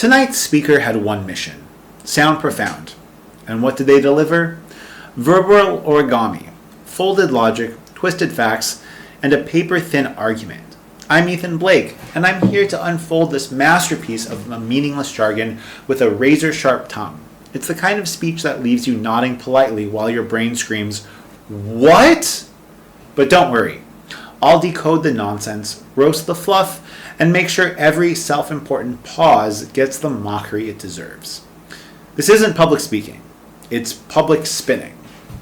Tonight's speaker had one mission: sound profound. And what did they deliver? Verbal origami, folded logic, twisted facts, and a paper-thin argument. I'm Ethan Blake, and I'm here to unfold this masterpiece of a meaningless jargon with a razor-sharp tongue. It's the kind of speech that leaves you nodding politely while your brain screams, "What?" But don't worry. I'll decode the nonsense, roast the fluff, and make sure every self-important pause gets the mockery it deserves. This isn't public speaking. It's public spinning.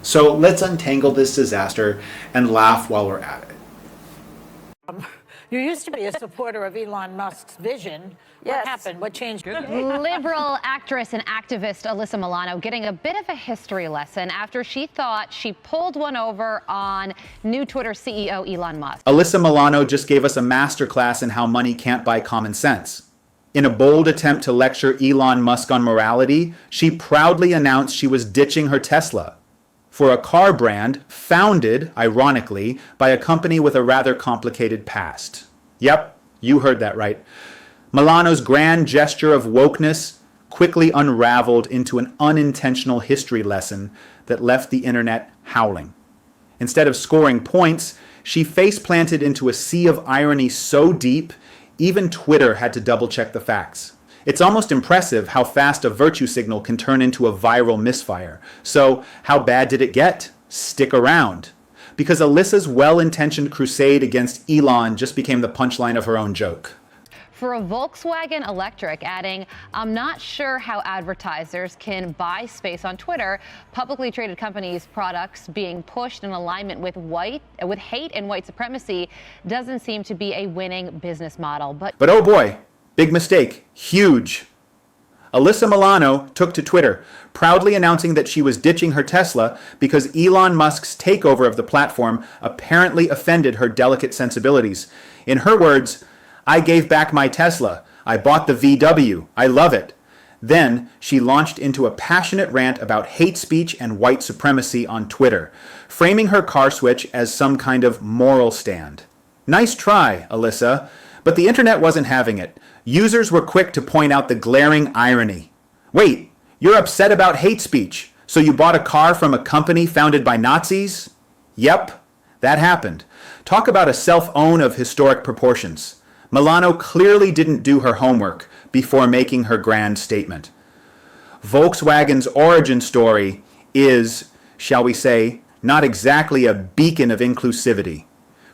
So let's untangle this disaster and laugh while we're at it. You used to be a supporter of Elon Musk's vision. Yes. What happened? What changed? Liberal actress and activist Alyssa Milano getting a bit of a history lesson after she thought she pulled one over on new Twitter CEO Elon Musk. Alyssa Milano just gave us a masterclass in how money can't buy common sense. In a bold attempt to lecture Elon Musk on morality, she proudly announced she was ditching her Tesla for a car brand founded, ironically, by a company with a rather complicated past. Yep, you heard that right. Milano's grand gesture of wokeness quickly unraveled into an unintentional history lesson that left the internet howling. Instead of scoring points, she face-planted into a sea of irony so deep, even Twitter had to double-check the facts. It's almost impressive how fast a virtue signal can turn into a viral misfire. So, how bad did it get? Stick around. Because Alyssa's well-intentioned crusade against Elon just became the punchline of her own joke. For a Volkswagen Electric, adding, "I'm not sure how advertisers can buy space on Twitter. Publicly traded companies' products being pushed in alignment with hate and white supremacy doesn't seem to be a winning business model." But oh boy, big mistake, huge. Alyssa Milano took to Twitter, proudly announcing that she was ditching her Tesla because Elon Musk's takeover of the platform apparently offended her delicate sensibilities. In her words, "I gave back my Tesla. I bought the VW. I love it." Then she launched into a passionate rant about hate speech and white supremacy on Twitter, framing her car switch as some kind of moral stand. Nice try, Alyssa, but the internet wasn't having it. Users were quick to point out the glaring irony. Wait, you're upset about hate speech, so you bought a car from a company founded by Nazis? Yep, that happened. Talk about a self-own of historic proportions. Milano clearly didn't do her homework before making her grand statement. Volkswagen's origin story is, shall we say, not exactly a beacon of inclusivity.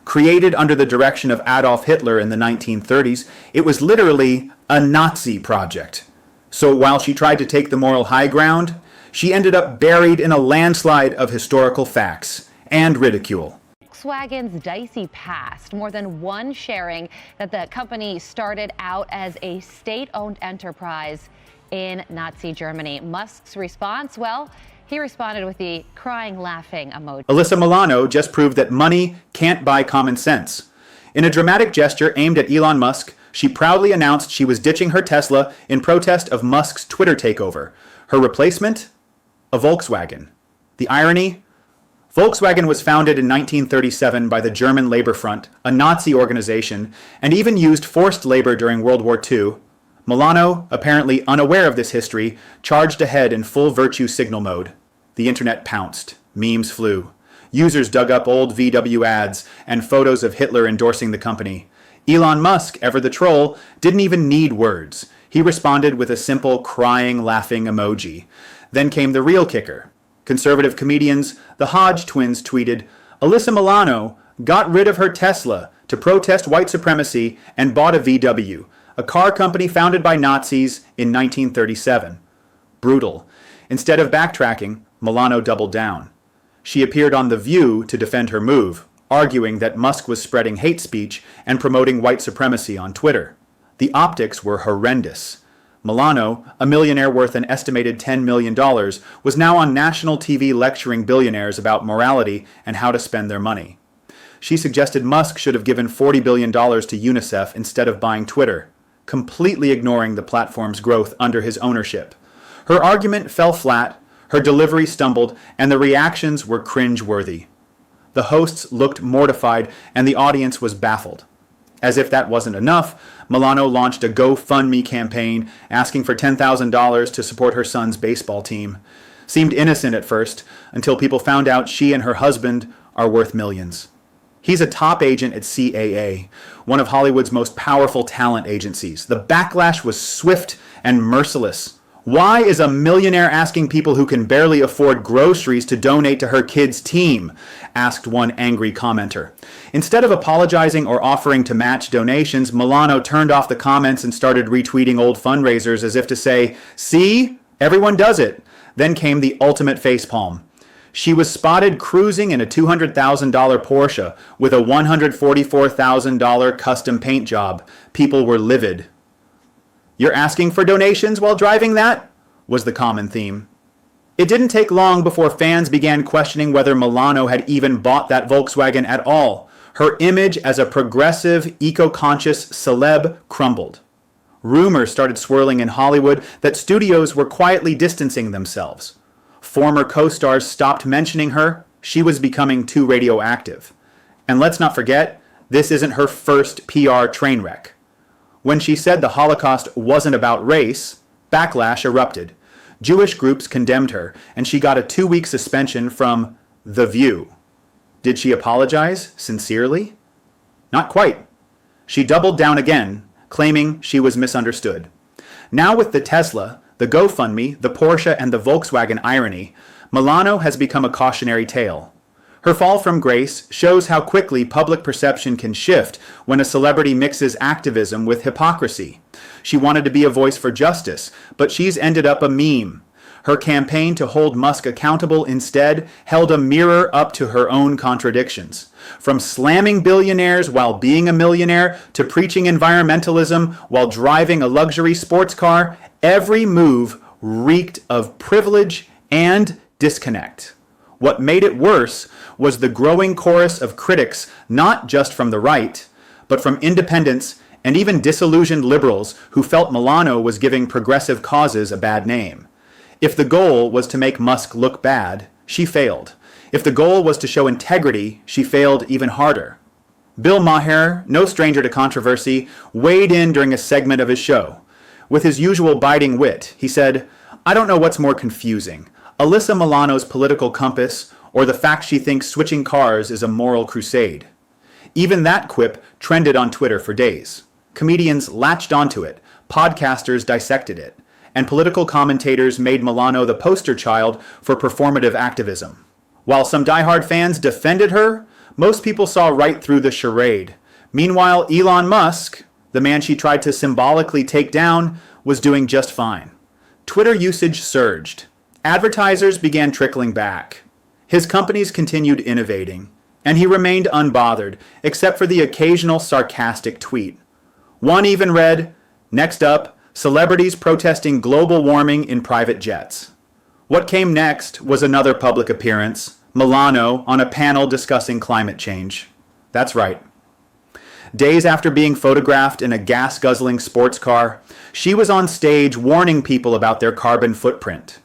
Created under the direction of Adolf Hitler in the 1930s, it was literally a Nazi project. So while she tried to take the moral high ground, she ended up buried in a landslide of historical facts and ridicule. Volkswagen's dicey past, more than one sharing that the company started out as a state-owned enterprise in Nazi Germany. Musk's response, well, he responded with the crying, laughing emoji. Alyssa Milano just proved that money can't buy common sense. In a dramatic gesture aimed at Elon Musk, she proudly announced she was ditching her Tesla in protest of Musk's Twitter takeover. Her replacement? A Volkswagen. The irony? Volkswagen was founded in 1937 by the German Labor Front, a Nazi organization, and even used forced labor during World War II. Milano, apparently unaware of this history, charged ahead in full virtue signal mode. The internet pounced. Memes flew. Users dug up old VW ads and photos of Hitler endorsing the company. Elon Musk, ever the troll, didn't even need words. He responded with a simple crying, laughing emoji. Then came the real kicker. Conservative comedians, the Hodge twins, tweeted, "Alyssa Milano got rid of her Tesla to protest white supremacy and bought a VW, a car company founded by Nazis in 1937. Brutal. Instead of backtracking, Milano doubled down. She appeared on The View to defend her move, arguing that Musk was spreading hate speech and promoting white supremacy on Twitter. The optics were horrendous. Milano, a millionaire worth an estimated $10 million, was now on national TV lecturing billionaires about morality and how to spend their money. She suggested Musk should have given $40 billion to UNICEF instead of buying Twitter, completely ignoring the platform's growth under his ownership. Her argument fell flat, her delivery stumbled, and the reactions were cringe-worthy. The hosts looked mortified, and the audience was baffled. As if that wasn't enough, Milano launched a GoFundMe campaign asking for $10,000 to support her son's baseball team. Seemed innocent at first, until people found out she and her husband are worth millions. He's a top agent at CAA, one of Hollywood's most powerful talent agencies. The backlash was swift and merciless. Why is a millionaire asking people who can barely afford groceries to donate to her kid's team? Asked one angry commenter. Instead of apologizing or offering to match donations, Milano turned off the comments and started retweeting old fundraisers as if to say, "See? Everyone does it." Then came the ultimate facepalm. She was spotted cruising in a $200,000 Porsche with a $144,000 custom paint job. People were livid. "You're asking for donations while driving that?" was the common theme. It didn't take long before fans began questioning whether Milano had even bought that Volkswagen at all. Her image as a progressive, eco-conscious celeb crumbled. Rumors started swirling in Hollywood that studios were quietly distancing themselves. Former co-stars stopped mentioning her. She was becoming too radioactive. And let's not forget, this isn't her first PR train wreck. When she said the Holocaust wasn't about race, backlash erupted. Jewish groups condemned her, and she got a 2-week suspension from The View. Did she apologize sincerely? Not quite. She doubled down again, claiming she was misunderstood. Now with the Tesla, the GoFundMe, the Porsche, and the Volkswagen irony, Milano has become a cautionary tale. Her fall from grace shows how quickly public perception can shift when a celebrity mixes activism with hypocrisy. She wanted to be a voice for justice, but she's ended up a meme. Her campaign to hold Musk accountable instead held a mirror up to her own contradictions. From slamming billionaires while being a millionaire to preaching environmentalism while driving a luxury sports car, every move reeked of privilege and disconnect. What made it worse was the growing chorus of critics, not just from the right, but from independents and even disillusioned liberals who felt Milano was giving progressive causes a bad name. If the goal was to make Musk look bad, she failed. If the goal was to show integrity, she failed even harder. Bill Maher, no stranger to controversy, weighed in during a segment of his show. With his usual biting wit, he said, "I don't know what's more confusing, Alyssa Milano's political compass or the fact she thinks switching cars is a moral crusade." Even that quip trended on Twitter for days. Comedians latched onto it, podcasters dissected it, and political commentators made Milano the poster child for performative activism. While some diehard fans defended her, most people saw right through the charade. Meanwhile, Elon Musk, the man she tried to symbolically take down, was doing just fine. Twitter usage surged. Advertisers began trickling back. His companies continued innovating, and he remained unbothered, except for the occasional sarcastic tweet. One even read, "Next up, celebrities protesting global warming in private jets." What came next was another public appearance, Milano on a panel discussing climate change. That's right. Days after being photographed in a gas-guzzling sports car, she was on stage warning people about their carbon footprint.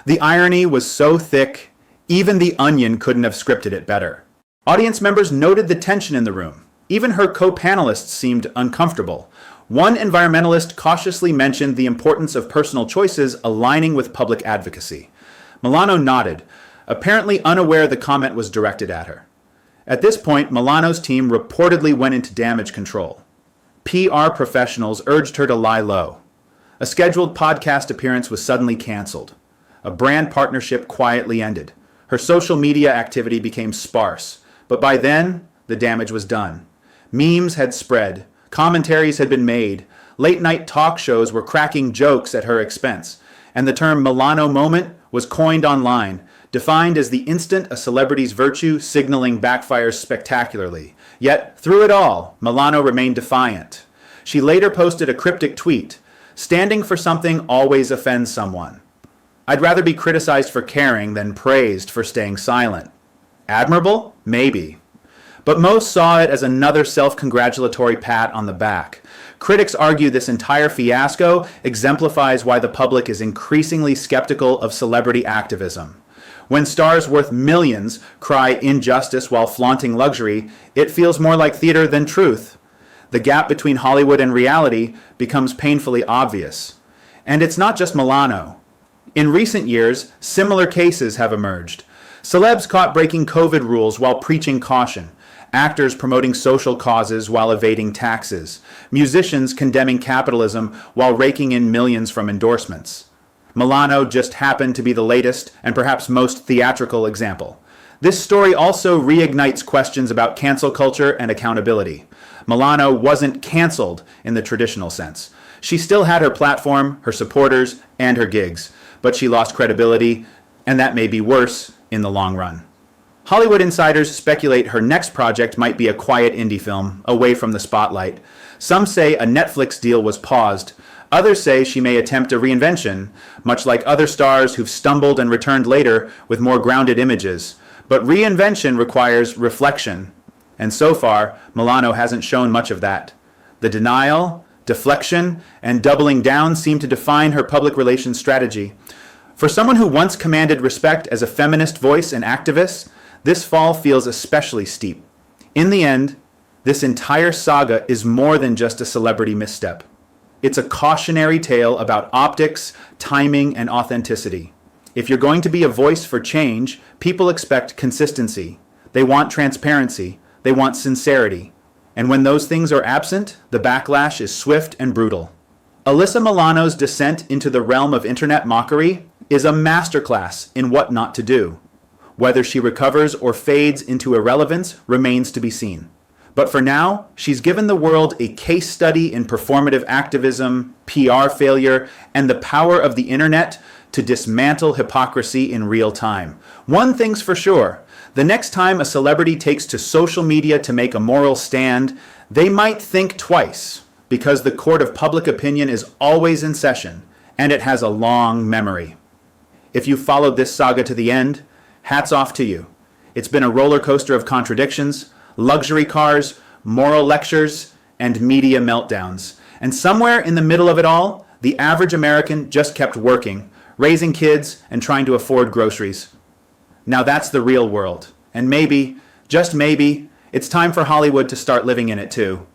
The irony was so thick, even The Onion couldn't have scripted it better. Audience members noted the tension in the room. Even her co-panelists seemed uncomfortable. One environmentalist cautiously mentioned the importance of personal choices aligning with public advocacy. Milano nodded, apparently unaware the comment was directed at her. At this point, Milano's team reportedly went into damage control. PR professionals urged her to lie low. A scheduled podcast appearance was suddenly canceled. A brand partnership quietly ended. Her social media activity became sparse, but by then, the damage was done. Memes had spread, commentaries had been made, late-night talk shows were cracking jokes at her expense, and the term Milano moment was coined online, defined as the instant a celebrity's virtue signaling backfires spectacularly. Yet, through it all, Milano remained defiant. She later posted a cryptic tweet, "Standing for something always offends someone. I'd rather be criticized for caring than praised for staying silent." Admirable? Maybe. But most saw it as another self-congratulatory pat on the back. Critics argue this entire fiasco exemplifies why the public is increasingly skeptical of celebrity activism. When stars worth millions cry injustice while flaunting luxury, it feels more like theater than truth. the gap between Hollywood and reality becomes painfully obvious. And it's not just Milano. In recent years, similar cases have emerged. Celebs caught breaking COVID rules while preaching caution. Actors promoting social causes while evading taxes. Musicians condemning capitalism while raking in millions from endorsements. Milano just happened to be the latest and perhaps most theatrical example. This story also reignites questions about cancel culture and accountability. Milano wasn't canceled in the traditional sense. She still had her platform, her supporters, and her gigs, but she lost credibility, and that may be worse in the long run. Hollywood insiders speculate her next project might be a quiet indie film, away from the spotlight. Some say a Netflix deal was paused. Others say she may attempt a reinvention, much like other stars who've stumbled and returned later with more grounded images. But reinvention requires reflection, and so far, Milano hasn't shown much of that. The denial, deflection, and doubling down seem to define her public relations strategy. For someone who once commanded respect as a feminist voice and activist, this fall feels especially steep. In the end, this entire saga is more than just a celebrity misstep. It's a cautionary tale about optics, timing, and authenticity. If you're going to be a voice for change, people expect consistency. They want transparency. They want sincerity. And when those things are absent, the backlash is swift and brutal. Alyssa Milano's descent into the realm of internet mockery is a masterclass in what not to do. Whether she recovers or fades into irrelevance remains to be seen. But for now, she's given the world a case study in performative activism, PR failure, and the power of the internet to dismantle hypocrisy in real time. One thing's for sure, the next time a celebrity takes to social media to make a moral stand, they might think twice, because the court of public opinion is always in session, and it has a long memory. If you followed this saga to the end, hats off to you. It's been a roller coaster of contradictions, luxury cars, moral lectures, and media meltdowns. And somewhere in the middle of it all, the average American just kept working, raising kids, and trying to afford groceries. Now that's the real world. And maybe, just maybe, it's time for Hollywood to start living in it too.